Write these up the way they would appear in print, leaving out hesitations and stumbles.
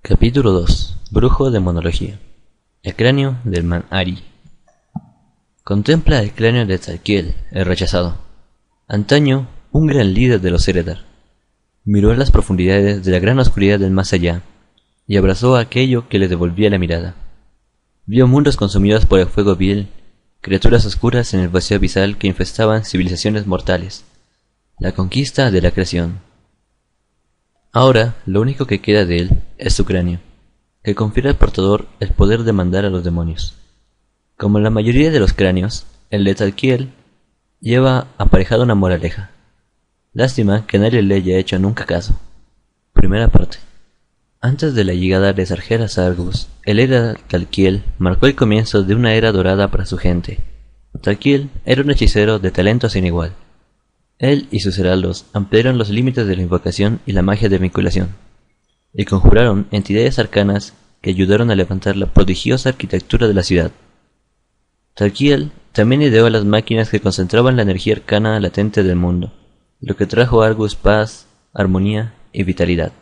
Capítulo 2. Brujo demonología. El cráneo del Man-Ari. Contempla el cráneo de Tzadkiel, el rechazado. Antaño, un gran líder de los Eredar. Miró a las profundidades de la gran oscuridad del más allá, y abrazó a aquello que le devolvía la mirada. Vio mundos consumidos por el fuego vil, criaturas oscuras en el vacío abisal que infestaban civilizaciones mortales. La conquista de la creación. Ahora, lo único que queda de él es su cráneo, que confiere al portador el poder de mandar a los demonios. Como la mayoría de los cráneos, el de Tzadkiel lleva aparejado una moraleja. Lástima que nadie le haya hecho nunca caso. Primera parte. Antes de la llegada de Sargeras a Argus, el era Tzadkiel marcó el comienzo de una era dorada para su gente. Tzadkiel era un hechicero de talento sin igual. Él y sus heraldos ampliaron los límites de la invocación y la magia de vinculación, y conjuraron entidades arcanas que ayudaron a levantar la prodigiosa arquitectura de la ciudad. Tzadkiel también ideó las máquinas que concentraban la energía arcana latente del mundo, lo que trajo a Argus paz, armonía y vitalidad.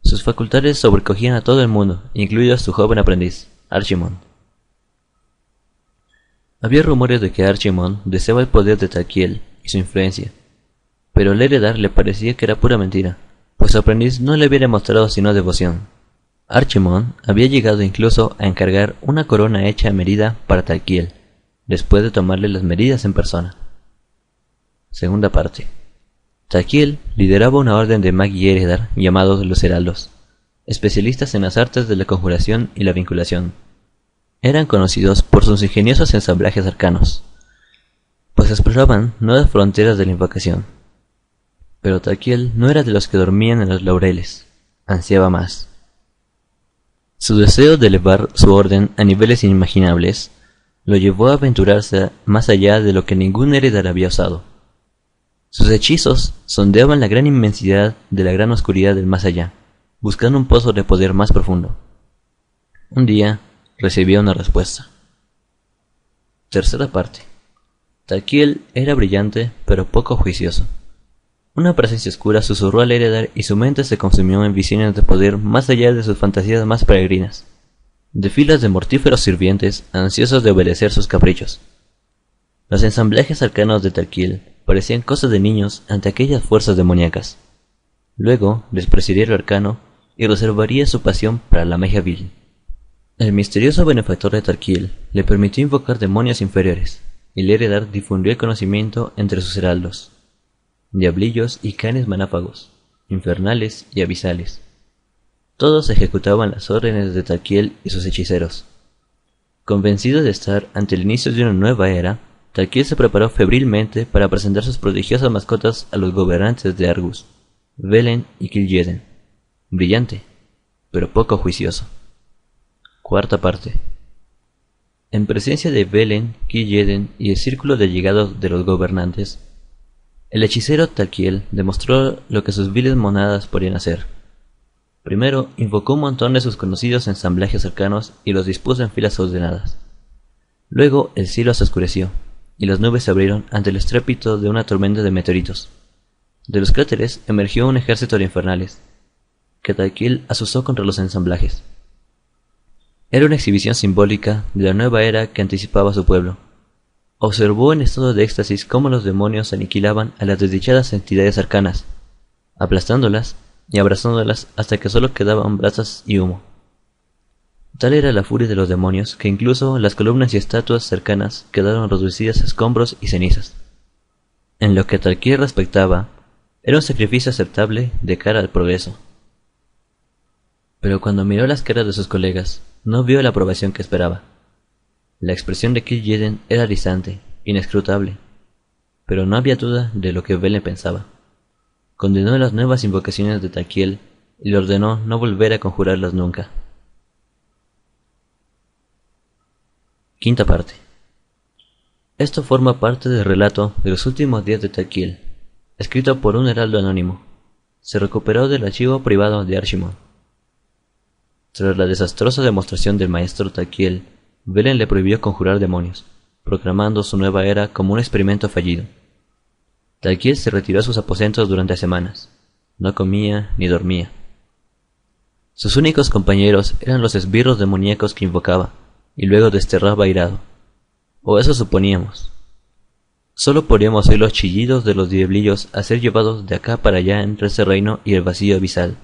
Sus facultades sobrecogían a todo el mundo, incluido a su joven aprendiz, Archimonde. Había rumores de que Archimonde deseaba el poder de Tzadkiel y su influencia, pero al Eredar le parecía que era pura mentira, pues su aprendiz no le había demostrado sino devoción. Archimonde había llegado incluso a encargar una corona hecha a medida para Tzadkiel, después de tomarle las medidas en persona. Segunda parte. Tzadkiel lideraba una orden de Magi Eredar llamados los Heraldos, especialistas en las artes de la conjuración y la vinculación. Eran conocidos por sus ingeniosos ensamblajes arcanos, pues exploraban nuevas fronteras de la invocación. Pero Tzadkiel no era de los que dormían en los laureles, ansiaba más. Su deseo de elevar su orden a niveles inimaginables lo llevó a aventurarse más allá de lo que ningún Eredar había osado. Sus hechizos sondeaban la gran inmensidad de la gran oscuridad del más allá, buscando un pozo de poder más profundo. Un día recibió una respuesta. Tercera parte. Tzadkiel era brillante, pero poco juicioso. Una presencia oscura susurró al Eredar y su mente se consumió en visiones de poder más allá de sus fantasías más peregrinas, de filas de mortíferos sirvientes ansiosos de obedecer sus caprichos. Los ensamblajes arcanos de Tzadkiel parecían cosas de niños ante aquellas fuerzas demoníacas. Luego despreciaría lo arcano y reservaría su pasión para la magia vil. El misterioso benefactor de Tzadkiel le permitió invocar demonios inferiores, y el Eredar difundió el conocimiento entre sus heraldos, diablillos y canes manáfagos, infernales y abisales. Todos ejecutaban las órdenes de Tzadkiel y sus hechiceros. Convencido de estar ante el inicio de una nueva era, Tzadkiel se preparó febrilmente para presentar sus prodigiosas mascotas a los gobernantes de Argus, Velen y Kil'jaeden. Brillante, pero poco juicioso. Cuarta parte. En presencia de Velen, Kil'jaeden y el círculo de allegados de los gobernantes, el hechicero Tzadkiel demostró lo que sus viles monadas podían hacer. Primero, invocó un montón de sus conocidos ensamblajes arcanos y los dispuso en filas ordenadas. Luego el cielo se oscureció, y las nubes se abrieron ante el estrépito de una tormenta de meteoritos. De los cráteres emergió un ejército de infernales, que Tzadkiel asusó contra los ensamblajes. Era una exhibición simbólica de la nueva era que anticipaba a su pueblo. Observó en estado de éxtasis cómo los demonios aniquilaban a las desdichadas entidades arcanas, aplastándolas y abrazándolas hasta que solo quedaban brasas y humo. Tal era la furia de los demonios que incluso las columnas y estatuas cercanas quedaron reducidas a escombros y cenizas. En lo que a Tzadkiel respectaba, era un sacrificio aceptable de cara al progreso. Pero cuando miró las caras de sus colegas, no vio la aprobación que esperaba. La expresión de Kil'jaeden era distante, inescrutable, pero no había duda de lo que Velen pensaba. Condenó las nuevas invocaciones de Tzadkiel y le ordenó no volver a conjurarlas nunca. Quinta parte. Esto forma parte del relato de los últimos días de Tzadkiel, escrito por un heraldo anónimo. Se recuperó del archivo privado de Archimonde. Tras la desastrosa demostración del maestro Tzadkiel, Velen le prohibió conjurar demonios, proclamando su nueva era como un experimento fallido. Tzadkiel se retiró a sus aposentos durante semanas. No comía ni dormía. Sus únicos compañeros eran los esbirros demoníacos que invocaba, y luego desterraba airado. O eso suponíamos. Solo podíamos oír los chillidos de los diablillos a ser llevados de acá para allá entre ese reino y el vacío abisal.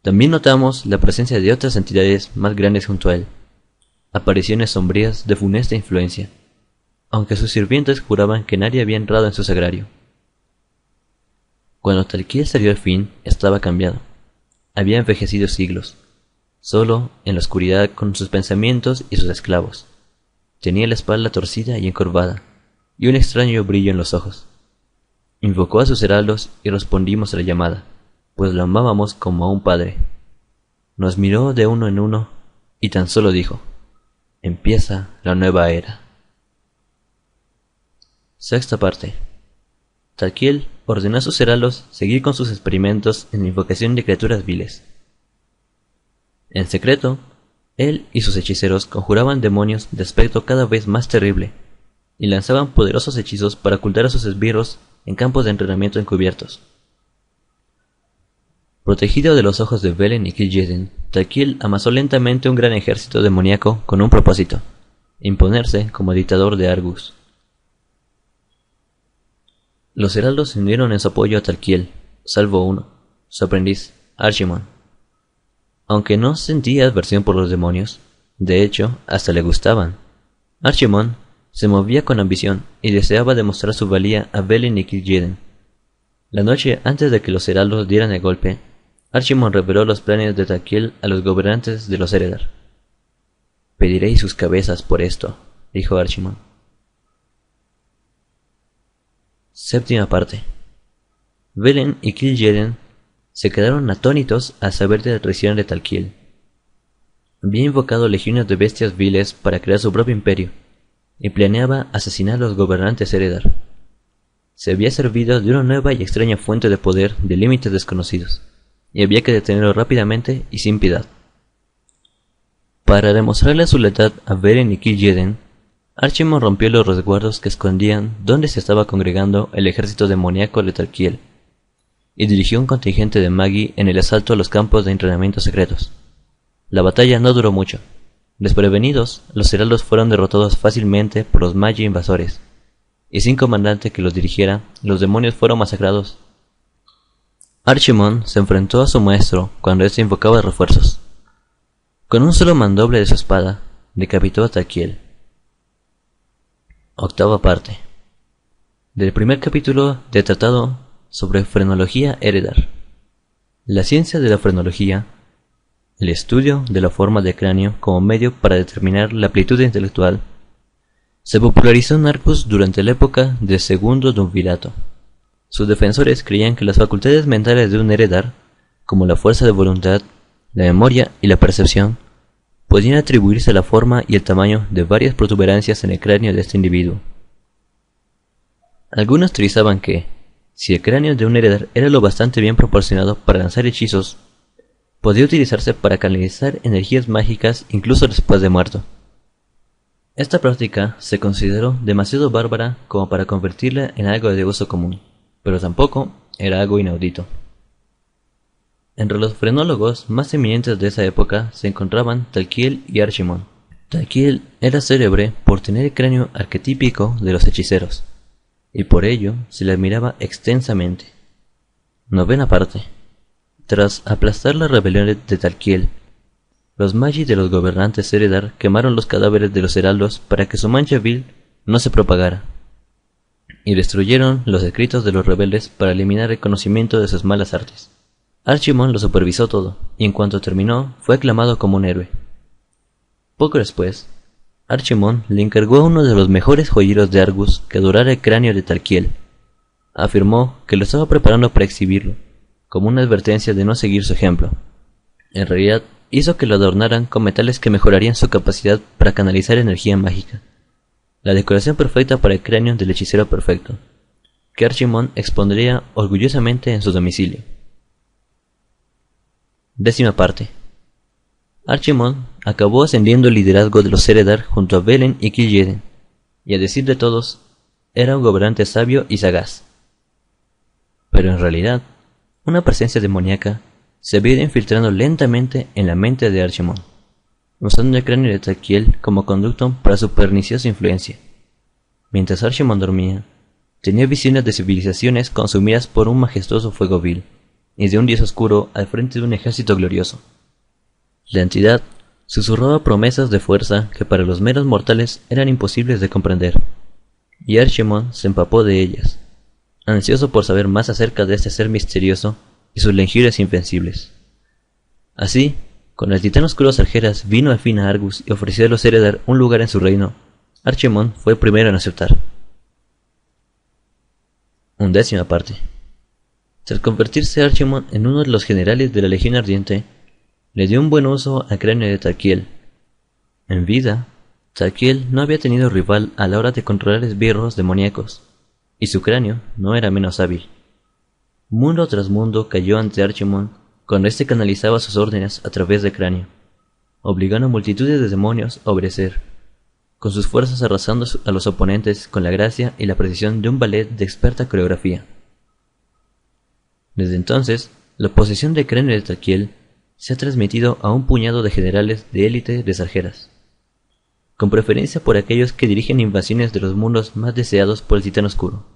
También notamos la presencia de otras entidades más grandes junto a él, apariciones sombrías de funesta influencia, aunque sus sirvientes juraban que nadie había entrado en su sagrario. Cuando Talquiel salió al fin, estaba cambiado. Había envejecido siglos, solo en la oscuridad con sus pensamientos y sus esclavos. Tenía la espalda torcida y encorvada, y un extraño brillo en los ojos. Invocó a sus heraldos y respondimos a la llamada, pues lo amábamos como a un padre. Nos miró de uno en uno y tan solo dijo: empieza la nueva era. Sexta parte. Talquiel ordenó a sus heraldos seguir con sus experimentos en la invocación de criaturas viles. En secreto, él y sus hechiceros conjuraban demonios de aspecto cada vez más terrible, y lanzaban poderosos hechizos para ocultar a sus esbirros en campos de entrenamiento encubiertos. Protegido de los ojos de Velen y Kil'jaeden, Talquiel amasó lentamente un gran ejército demoníaco con un propósito: imponerse como dictador de Argus. Los heraldos se unieron en su apoyo a Talquiel, salvo uno, su aprendiz, Archimonde. Aunque no sentía aversión por los demonios, de hecho, hasta le gustaban, Archimonde se movía con ambición y deseaba demostrar su valía a Velen y Kil'jaeden. La noche antes de que los heraldos dieran el golpe, Archimonde reveló los planes de Talquiel a los gobernantes de los Eredar. «Pediréis sus cabezas por esto», dijo Archimonde. Séptima parte. Velen y Kil'jaeden se quedaron atónitos al saber de la traición de Talquiel. Había invocado legiones de bestias viles para crear su propio imperio, y planeaba asesinar a los gobernantes Eredar. Se había servido de una nueva y extraña fuente de poder de límites desconocidos, y había que detenerlo rápidamente y sin piedad. Para demostrarle su lealtad a Velen y Kil'jaeden, Archimonde rompió los resguardos que escondían donde se estaba congregando el ejército demoníaco de Talquiel, y dirigió un contingente de Magi en el asalto a los campos de entrenamiento secretos. La batalla no duró mucho. Desprevenidos, los heraldos fueron derrotados fácilmente por los Magi invasores, y sin comandante que los dirigiera, los demonios fueron masacrados. Archimonde se enfrentó a su maestro cuando éste invocaba refuerzos. Con un solo mandoble de su espada, decapitó a Talquiel. Octava parte. Del primer capítulo del tratado sobre frenología Eredar. La ciencia de la frenología, el estudio de la forma del cráneo como medio para determinar la amplitud intelectual, se popularizó en Argus durante la época del segundo Triunvirato. Sus defensores creían que las facultades mentales de un Eredar, como la fuerza de voluntad, la memoria y la percepción, podían atribuirse a la forma y el tamaño de varias protuberancias en el cráneo de este individuo. Algunos teorizaban que, si el cráneo de un Eredar era lo bastante bien proporcionado para lanzar hechizos, podía utilizarse para canalizar energías mágicas incluso después de muerto. Esta práctica se consideró demasiado bárbara como para convertirla en algo de uso común, pero tampoco era algo inaudito. Entre los frenólogos más eminentes de esa época se encontraban Talquiel y Archimonde. Talquiel era célebre por tener el cráneo arquetípico de los hechiceros, y por ello se le admiraba extensamente. Novena parte. Tras aplastar la rebelión de Talquiel, los Magi de los gobernantes Eredar quemaron los cadáveres de los heraldos para que su mancha vil no se propagara, y destruyeron los escritos de los rebeldes para eliminar el conocimiento de sus malas artes. Archimonde lo supervisó todo, y en cuanto terminó, fue aclamado como un héroe. Poco después, Archimonde le encargó a uno de los mejores joyeros de Argus que adorara el cráneo de Talquiel. Afirmó que lo estaba preparando para exhibirlo, como una advertencia de no seguir su ejemplo. En realidad, hizo que lo adornaran con metales que mejorarían su capacidad para canalizar energía mágica. La decoración perfecta para el cráneo del hechicero perfecto, que Archimonde expondría orgullosamente en su domicilio. Décima parte. Archimonde acabó ascendiendo el liderazgo de los Eredar junto a Velen y Kil'jaeden, y a decir de todos, era un gobernante sabio y sagaz. Pero en realidad, una presencia demoníaca se había ido infiltrando lentamente en la mente de Archimon, usando el cráneo de Taquiel como conducto para su perniciosa influencia. Mientras Archimon dormía, tenía visiones de civilizaciones consumidas por un majestuoso fuego vil, y de un dios oscuro al frente de un ejército glorioso. La entidad susurraba promesas de fuerza que para los meros mortales eran imposibles de comprender, y Archimon se empapó de ellas, ansioso por saber más acerca de este ser misterioso y sus legiones invencibles. Así, cuando el titán oscuro Sargeras vino al fin a Argus y ofreció a los Eredar un lugar en su reino, Archimon fue el primero en aceptar. 11ª parte. Tras convertirse Archimon en uno de los generales de la Legión Ardiente, le dio un buen uso al cráneo de Taquiel. En vida, Taquiel no había tenido rival a la hora de controlar esbirros demoníacos, y su cráneo no era menos hábil. Mundo tras mundo cayó ante Archimon cuando éste canalizaba sus órdenes a través del cráneo, obligando a multitudes de demonios a obedecer, con sus fuerzas arrasando a los oponentes con la gracia y la precisión de un ballet de experta coreografía. Desde entonces, la posesión del cráneo de Taquiel se ha transmitido a un puñado de generales de élite de Sargeras, con preferencia por aquellos que dirigen invasiones de los mundos más deseados por el Titán Oscuro.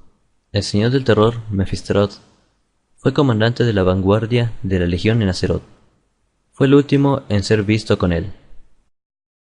El señor del terror, Mephistoth, fue comandante de la vanguardia de la Legión en Azeroth. Fue el último en ser visto con él.